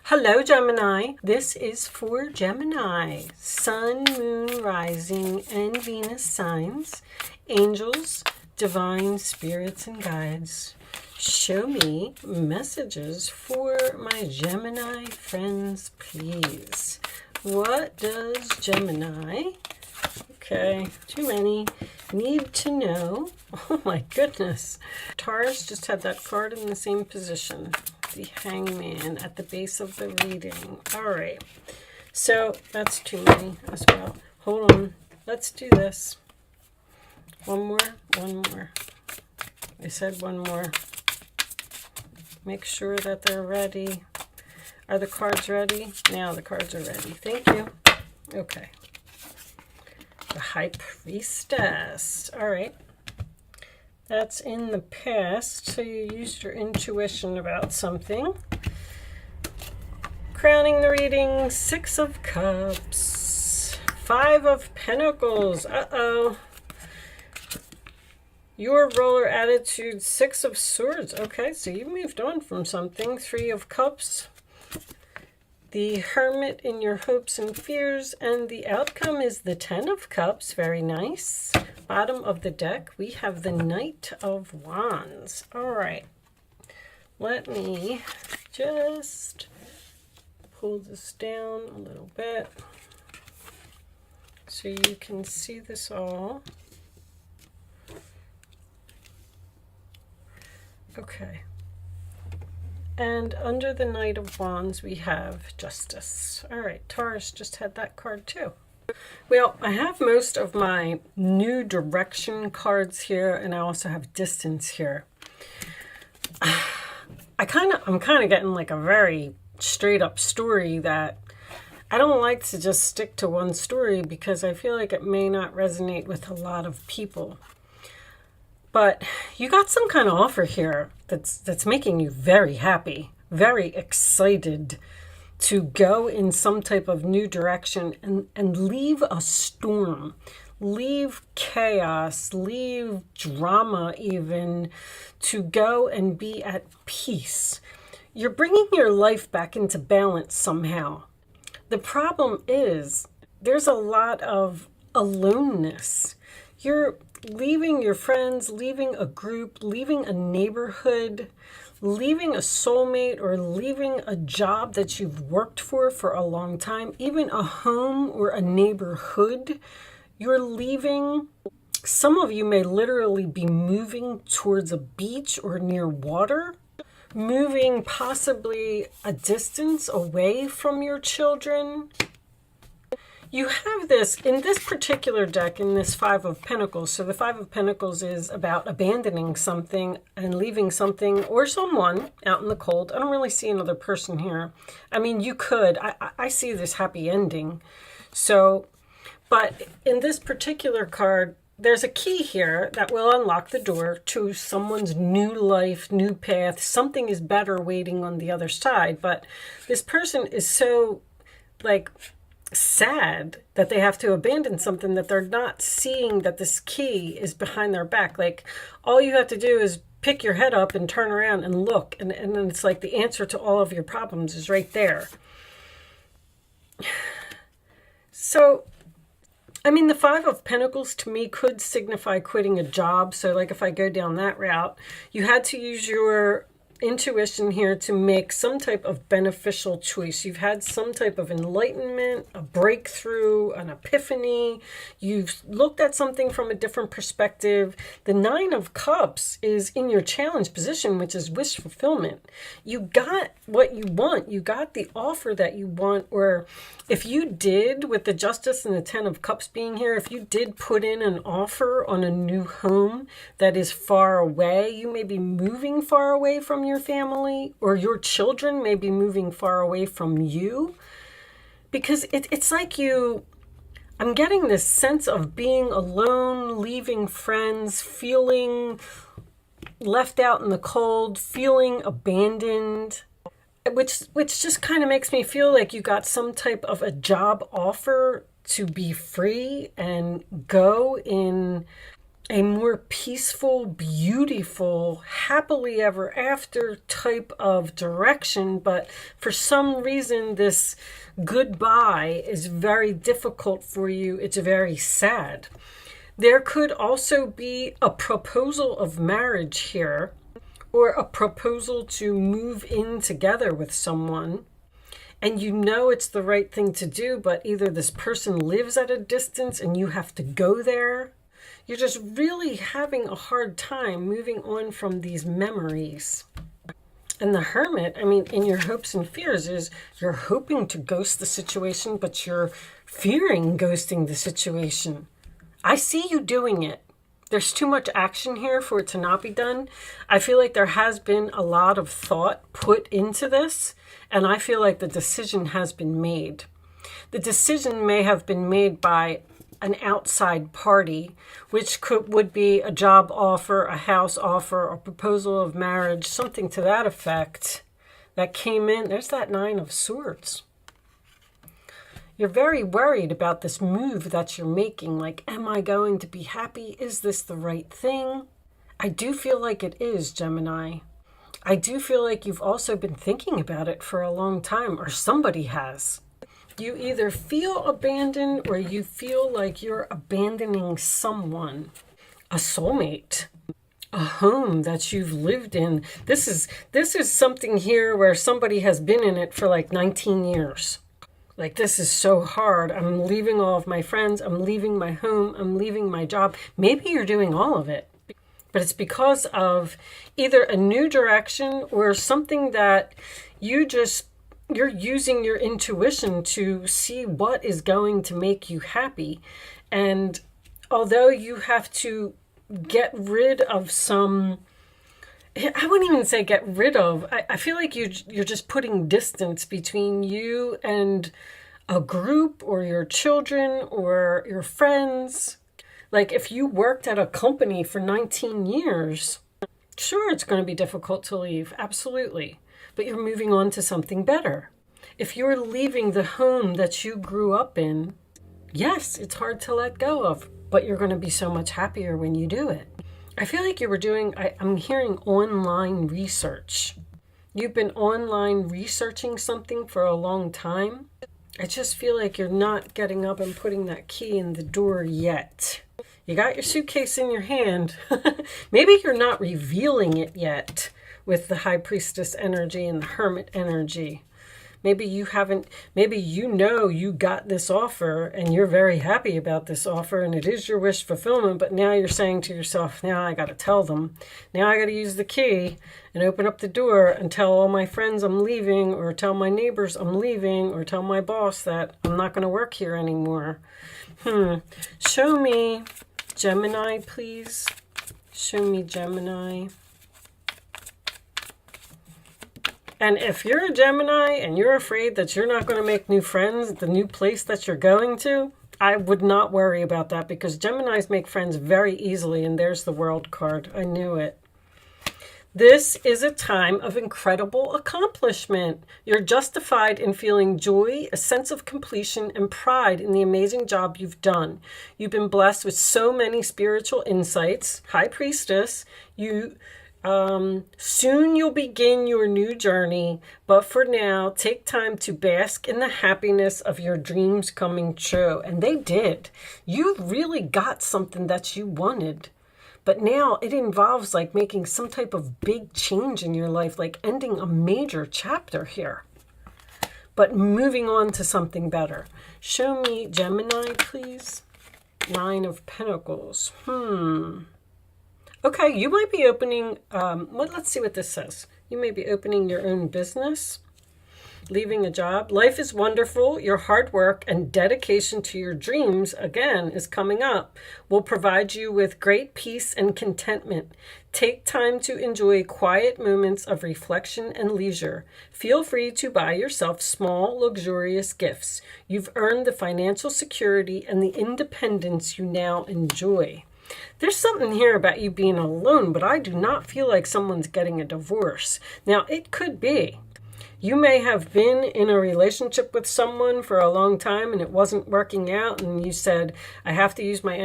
Hello, Gemini. This is for Gemini. Sun, Moon, Rising, and Venus signs. Angels, divine spirits, and guides. Show me messages for my Gemini friends, please. What does Gemini, okay, too many, need to know? Oh my goodness. Taurus just had that card in the same position. The Hangman at the base of the reading. All right. So that's too many as well. Hold on. Let's do this. One more. I said one more. Make sure that they're ready. Are the cards ready? Now the cards are ready. Thank you. Okay. The High Priestess. All right. That's in the past, so you used your intuition about something. Crowning the reading, Six of Cups, Five of Pentacles. Uh-oh. Your roller attitude, Six of Swords. Okay, so you moved on from something. Three of Cups. The Hermit in your hopes and fears, and the outcome is the Ten of Cups. Very nice. Bottom of the deck, we have the Knight of Wands. All right. Let me just pull this down a little bit so you can see this all. Okay. And under the Knight of Wands, we have Justice. All right, Taurus just had that card too. Well, I have most of my new direction cards here, and I also have distance here. I'm kind of getting like a very straight up story that I don't like to just stick to one story because I feel like it may not resonate with a lot of people. But you got some kind of offer here that's making you very happy, very excited to go in some type of new direction and leave a storm, leave chaos, leave drama even, to go and be at peace. You're bringing your life back into balance somehow. The problem is there's a lot of aloneness. You're leaving your friends, leaving a group, leaving a neighborhood, leaving a soulmate, or leaving a job that you've worked for a long time, even a home or a neighborhood. You're leaving. Some of you may literally be moving towards a beach or near water, moving possibly a distance away from your children. You have this, in this particular deck, in this Five of Pentacles. So the Five of Pentacles is about abandoning something and leaving something or someone out in the cold. I don't really see another person here. I mean, you could. I see this happy ending. So, but in this particular card, there's a key here that will unlock the door to someone's new life, new path. Something is better waiting on the other side. But this person is so, like, sad that they have to abandon something that they're not seeing, that this key is behind their back. Like, all you have to do is pick your head up and turn around and look, and then it's like the answer to all of your problems is right there. So, I mean, the Five of Pentacles to me could signify quitting a job. So like if I go down that route, you had to use your intuition here to make some type of beneficial choice. You've had some type of enlightenment, a breakthrough, an epiphany. You've looked at something from a different perspective. The Nine of Cups is in your challenge position, which is wish fulfillment. You got what you want. You got the offer that you want. Or if you did, with the Justice and the Ten of Cups being here, if you did put in an offer on a new home that is far away, you may be moving far away from your family, or your children may be moving far away from you, because it's like I'm getting this sense of being alone, leaving friends, feeling left out in the cold, feeling abandoned, which just kind of makes me feel like you got some type of a job offer to be free and go in a more peaceful, beautiful, happily ever after type of direction. But for some reason, this goodbye is very difficult for you. It's very sad. There could also be a proposal of marriage here, or a proposal to move in together with someone. And you know it's the right thing to do, but either this person lives at a distance and you have to go there. You're just really having a hard time moving on from these memories. And the Hermit, I mean, in your hopes and fears is you're hoping to ghost the situation, but you're fearing ghosting the situation. I see you doing it. There's too much action here for it to not be done. I feel like there has been a lot of thought put into this, and I feel like the decision has been made. The decision may have been made by an outside party, which would be a job offer, a house offer, a proposal of marriage, something to that effect that came in. There's that Nine of Swords. You're very worried about this move that you're making. Like, am I going to be happy? Is this the right thing? I do feel like it is, Gemini. I do feel like you've also been thinking about it for a long time, or somebody has. You either feel abandoned or you feel like you're abandoning someone, a soulmate, a home that you've lived in. This is something here where somebody has been in it for like 19 years. Like, this is so hard. I'm leaving all of my friends. I'm leaving my home. I'm leaving my job. Maybe you're doing all of it, but it's because of either a new direction or something that you're using your intuition to see what is going to make you happy. And although you have to get rid of some, I wouldn't even say get rid of. I feel like you're just putting distance between you and a group or your children or your friends. Like, if you worked at a company for 19 years, sure, it's going to be difficult to leave. Absolutely. But you're moving on to something better. If you're leaving the home that you grew up in, yes, it's hard to let go of, but you're going to be so much happier when you do it. I feel like you were doing, I'm hearing online research. You've been online researching something for a long time. I just feel like you're not getting up and putting that key in the door yet. You got your suitcase in your hand. Maybe you're not revealing it yet with the High Priestess energy and the Hermit energy. Maybe you haven't, maybe you know you got this offer and you're very happy about this offer and it is your wish fulfillment, but now you're saying to yourself, now I got to tell them. Now I got to use the key and open up the door and tell all my friends I'm leaving, or tell my neighbors I'm leaving, or tell my boss that I'm not going to work here anymore. Show me Gemini, please. Show me Gemini. And if you're a Gemini and you're afraid that you're not going to make new friends at the new place that you're going to, I would not worry about that, because Geminis make friends very easily. And there's the World card. I knew it. This is a time of incredible accomplishment. You're justified in feeling joy, a sense of completion, and pride in the amazing job you've done. You've been blessed with so many spiritual insights. High Priestess, soon you'll begin your new journey, but for now, take time to bask in the happiness of your dreams coming true. And they did. You really got something that you wanted. But now it involves like making some type of big change in your life, like ending a major chapter here, but moving on to something better. Show me Gemini, please. Nine of Pentacles. Okay, you might be opening, let's see what this says. You may be opening your own business, leaving a job. Life is wonderful. Your hard work and dedication to your dreams, again, is coming up, will provide you with great peace and contentment. Take time to enjoy quiet moments of reflection and leisure. Feel free to buy yourself small, luxurious gifts. You've earned the financial security and the independence you now enjoy. There's something here about you being alone, but I do not feel like someone's getting a divorce. Now, it could be. You may have been in a relationship with someone for a long time and it wasn't working out, and you said, I have to use my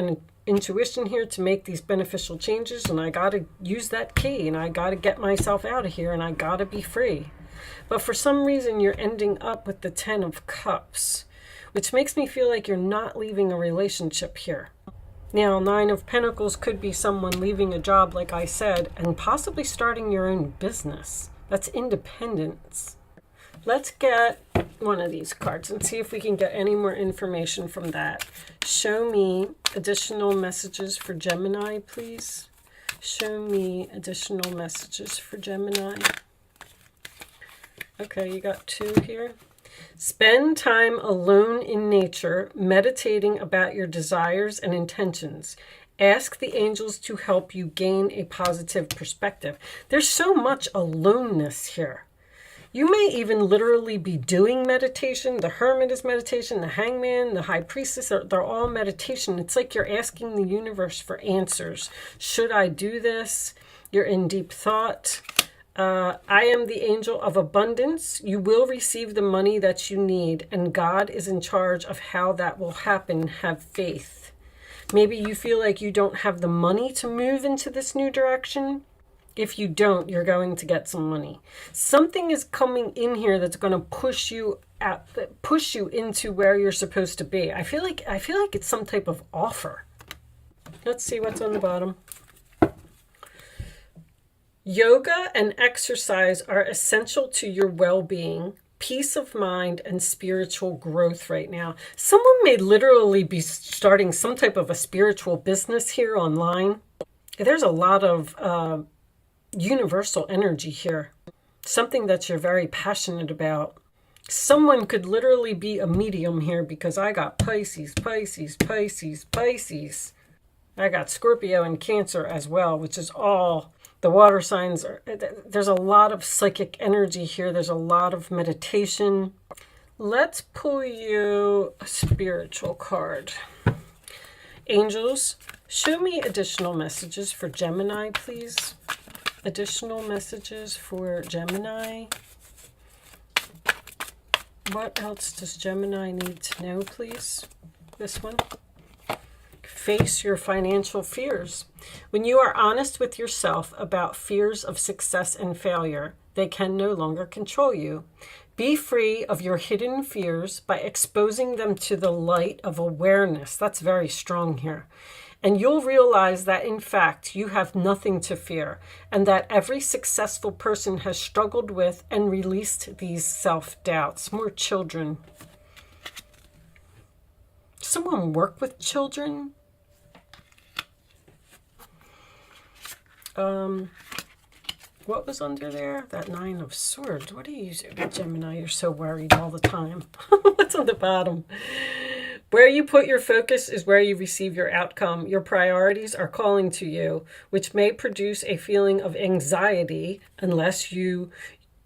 intuition here to make these beneficial changes, and I got to use that key, and I got to get myself out of here, and I got to be free. But for some reason, you're ending up with the 10 of Cups, which makes me feel like you're not leaving a relationship here. Now, 9 of Pentacles could be someone leaving a job, like I said, and possibly starting your own business. That's independence. Let's get one of these cards and see if we can get any more information from that. Show me additional messages for Gemini, please. Show me additional messages for Gemini. Okay, you got 2 here. Spend time alone in nature, meditating about your desires and intentions. Ask the angels to help you gain a positive perspective. There's so much aloneness here. You may even literally be doing meditation. The Hermit is meditation. The Hangman, the High Priestess, they're all meditation. It's like you're asking the universe for answers. Should I do this? You're in deep thought. I am the angel of abundance. You will receive the money that you need, and God is in charge of how that will happen. Have faith. Maybe you feel like you don't have the money to move into this new direction. If you don't, you're going to get some money. Something is coming in here that's going to push you into where you're supposed to be. I feel like it's some type of offer. Let's see what's on the bottom. Yoga and exercise are essential to your well-being, peace of mind, and spiritual growth right now. Someone may literally be starting some type of a spiritual business here online. There's a lot of universal energy here. Something that you're very passionate about. Someone could literally be a medium here, because I got Pisces, Pisces, Pisces, Pisces. I got Scorpio and Cancer as well, which is all... The water signs, there's a lot of psychic energy here. There's a lot of meditation. Let's pull you a spiritual card. Angels, show me additional messages for Gemini, please. Additional messages for Gemini. What else does Gemini need to know, please? This one. Face your financial fears. When you are honest with yourself about fears of success and failure, they can no longer control you. Be free of your hidden fears by exposing them to the light of awareness. That's very strong here. And you'll realize that, in fact, you have nothing to fear, and that every successful person has struggled with and released these self-doubts. More children. Someone work with children? What was under there? That 9 of Swords. What are you using, Gemini? You're so worried all the time. What's on the bottom? Where you put your focus is where you receive your outcome. Your priorities are calling to you, which may produce a feeling of anxiety unless you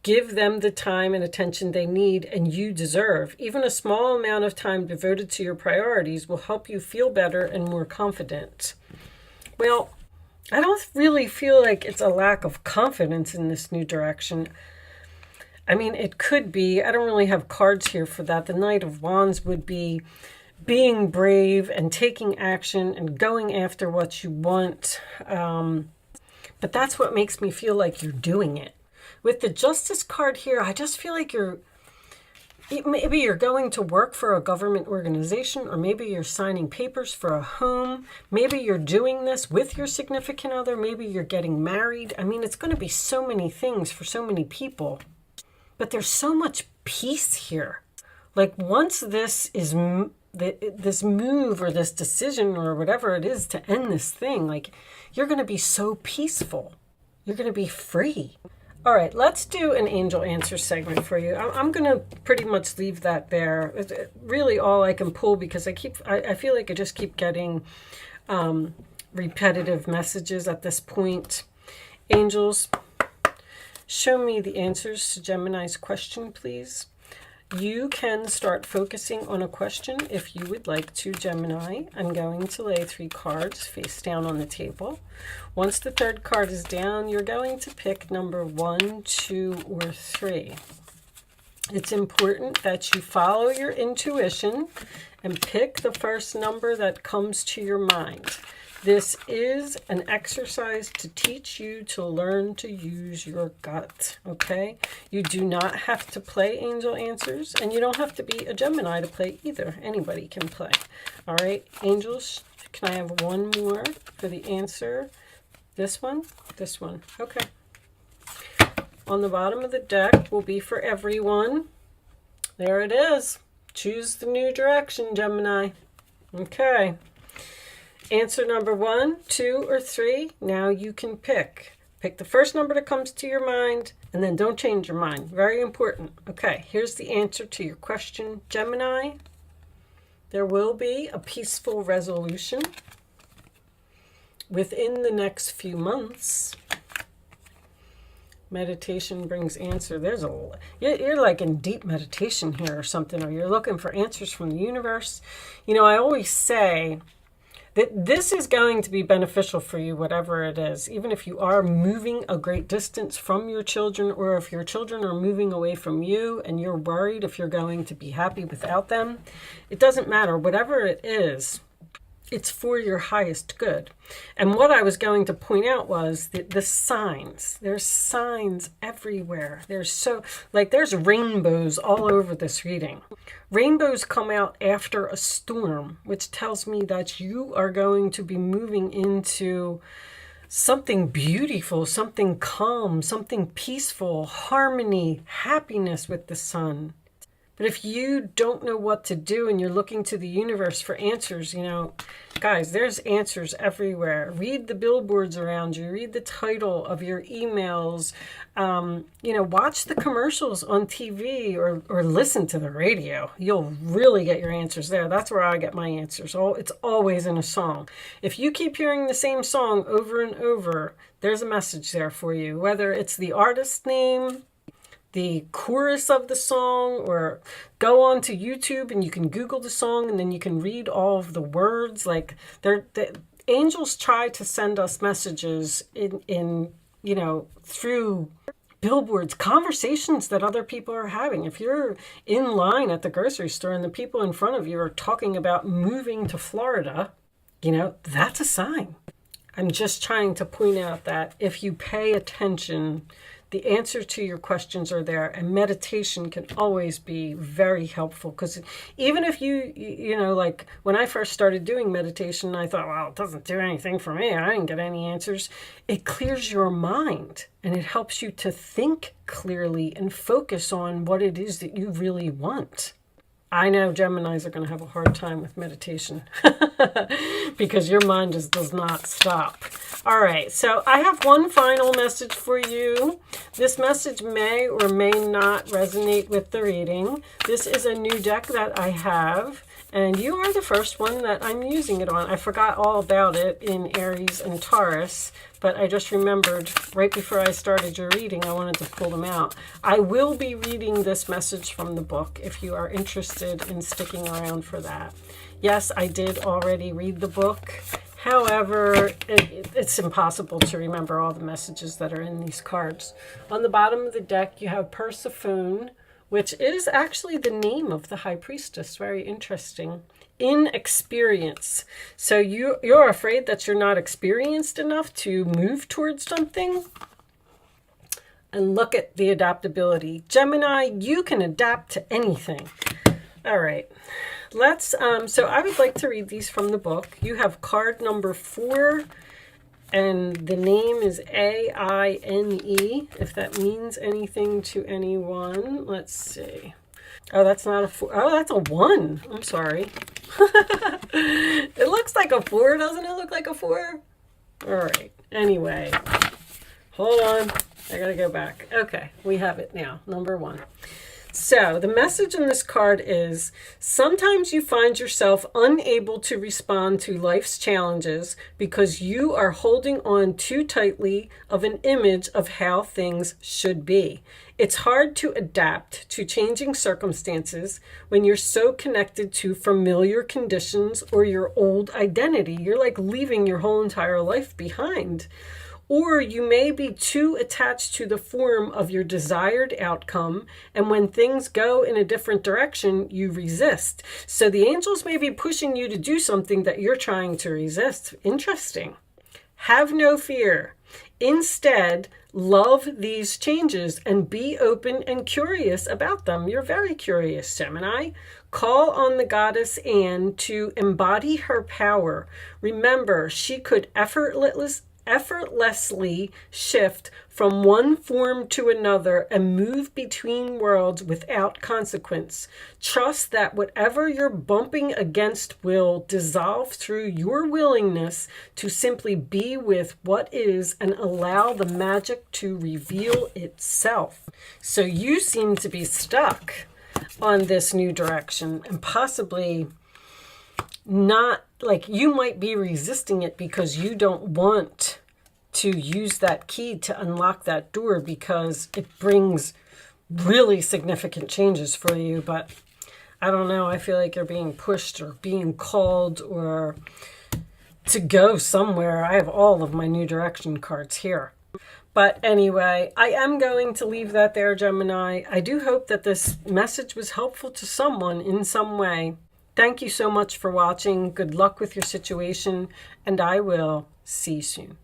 give them the time and attention they need and you deserve. Even a small amount of time devoted to your priorities will help you feel better and more confident. Well, I don't really feel like it's a lack of confidence in this new direction. I mean, it could be. I don't really have cards here for that. The Knight of Wands would be being brave and taking action and going after what you want. But that's what makes me feel like you're doing it. With the Justice card here, I just feel like maybe you're going to work for a government organization, or maybe you're signing papers for a home. Maybe you're doing this with your significant other. Maybe you're getting married. I mean, it's going to be so many things for so many people. But there's so much peace here. Like, once this move or this decision or whatever it is to end this thing, like, you're going to be so peaceful. You're going to be free. All right, let's do an angel answer segment for you. I'm going to pretty much leave that there. It's really all I can pull, because I feel like I just keep getting repetitive messages at this point. Angels, show me the answers to Gemini's question, please. You can start focusing on a question if you would like to, Gemini. I'm going to lay 3 cards face down on the table. Once the 3rd card is down, you're going to pick number 1, 2, or 3. It's important that you follow your intuition and pick the first number that comes to your mind. This is an exercise to teach you to learn to use your gut, okay? You do not have to play angel answers, and you don't have to be a Gemini to play either. Anybody can play. All right, angels, can I have one more for the answer? This one? This one. Okay. On the bottom of the deck will be for everyone. There it is. Choose the new direction, Gemini. Okay. Answer number 1, 2, or 3. Now you can pick. Pick the first number that comes to your mind, and then don't change your mind. Very important. Okay, here's the answer to your question, Gemini. There will be a peaceful resolution within the next few months. Meditation brings answer. You're like in deep meditation here or something, or you're looking for answers from the universe. You know, I always say that this is going to be beneficial for you, whatever it is. Even if you are moving a great distance from your children, or if your children are moving away from you and you're worried if you're going to be happy without them, it doesn't matter. Whatever it is, it's for your highest good. And what I was going to point out was that the signs, there's signs everywhere. There's rainbows all over this reading. Rainbows come out after a storm, which tells me that you are going to be moving into something beautiful, something calm, something peaceful, harmony, happiness with the sun. But if you don't know what to do and you're looking to the universe for answers, you know, guys, there's answers everywhere. Read the billboards around you. Read the title of your emails. You know, watch the commercials on TV or listen to the radio. You'll really get your answers there. That's where I get my answers. It's always in a song. If you keep hearing the same song over and over, there's a message there for you. Whether it's the artist's name, the chorus of the song, or go on to YouTube and you can Google the song and then you can read all of the words. Like the angels try to send us messages in you know, through billboards, conversations that other people are having. If you're in line at the grocery store and the people in front of you are talking about moving to Florida, you know, that's a sign. I'm just trying to point out that if you pay attention, the answer to your questions are there, and meditation can always be very helpful. Because even if you know, like when I first started doing meditation, I thought, well, it doesn't do anything for me. I didn't get any answers. It clears your mind and it helps you to think clearly and focus on what it is that you really want. I know Geminis are going to have a hard time with meditation because your mind just does not stop. All right, so I have one final message for you. This message may or may not resonate with the reading. This is a new deck that I have, and you are the first one that I'm using it on. I forgot all about it in Aries and Taurus, but I just remembered right before I started your reading, I wanted to pull them out. I will be reading this message from the book if you are interested in sticking around for that. Yes, I did already read the book. However, it's impossible to remember all the messages that are in these cards. On the bottom of the deck, you have Persephone, which is actually the name of the High Priestess. Very interesting. Inexperience. So you're afraid that you're not experienced enough to move towards something? And look at the adaptability. Gemini, you can adapt to anything. All right. Let's, so I would like to read these from the book. You have card number 4, and the name is A-I-N-E, if that means anything to anyone. Let's see. Oh, that's not a 4. Oh, that's a 1. I'm sorry. It looks like a 4. Doesn't it look like a 4? All right. Anyway, hold on. I gotta go back. Okay, we have it now. Number 1. So the message in this card is, sometimes you find yourself unable to respond to life's challenges because you are holding on too tightly of an image of how things should be. It's hard to adapt to changing circumstances when you're so connected to familiar conditions or your old identity. You're like leaving your whole entire life behind. Or you may be too attached to the form of your desired outcome, and when things go in a different direction, you resist. So the angels may be pushing you to do something that you're trying to resist. Interesting. Have no fear. Instead, love these changes and be open and curious about them. You're very curious, Gemini. Call on the goddess Anne to embody her power. Remember, she could effortlessly shift from one form to another and move between worlds without consequence. Trust that whatever you're bumping against will dissolve through your willingness to simply be with what is and allow the magic to reveal itself. So you seem to be stuck on this new direction, and possibly not, like, you might be resisting it because you don't want to use that key to unlock that door because it brings really significant changes for you. But I don't know, I feel like you're being pushed or being called or to go somewhere. I have all of my new direction cards here. But anyway, I am going to leave that there, Gemini. I do hope that this message was helpful to someone in some way. Thank you so much for watching. Good luck with your situation, and I will see you soon.